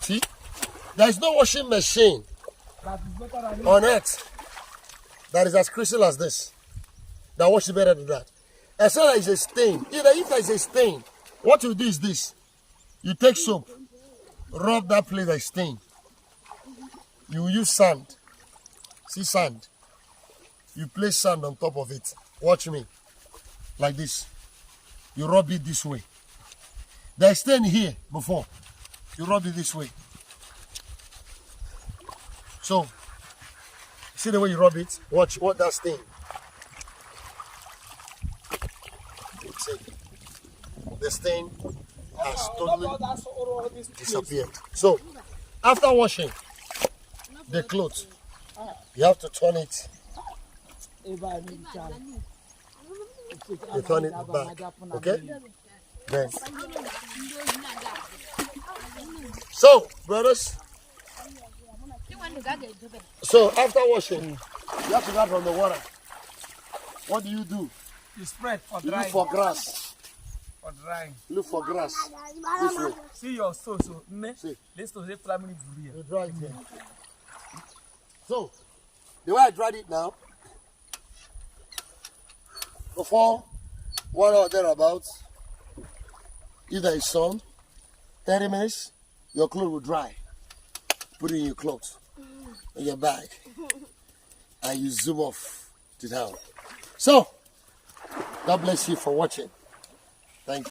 See? There is no washing machine on earth that is as crystal as this. That wash it better than that. As soon as there is a stain, if there is a stain, what you do is this. You take soap, rub that place that is stained. You use sand. See sand? You place sand on top of it. Watch me. Like this. You rub it this way. There is stain here before. You rub it this way. So, see the way you rub it? Watch what that stain. See, the stain has totally disappeared. So, after washing the clothes, you have to turn it. You turn it back, okay? Then. So, brothers. So, after washing, you have to get from the water. What do? You spread for You drying. look for grass. For drying. Look for grass. This way. See your so See. This to say family You burial. dry it here. So, the way I dried it now, before 1 hour thereabouts, if there is sun, 30 minutes, your clothes will dry. Put it in your clothes, in your bag, and you zoom off to down. So, God bless you for watching. Thank you.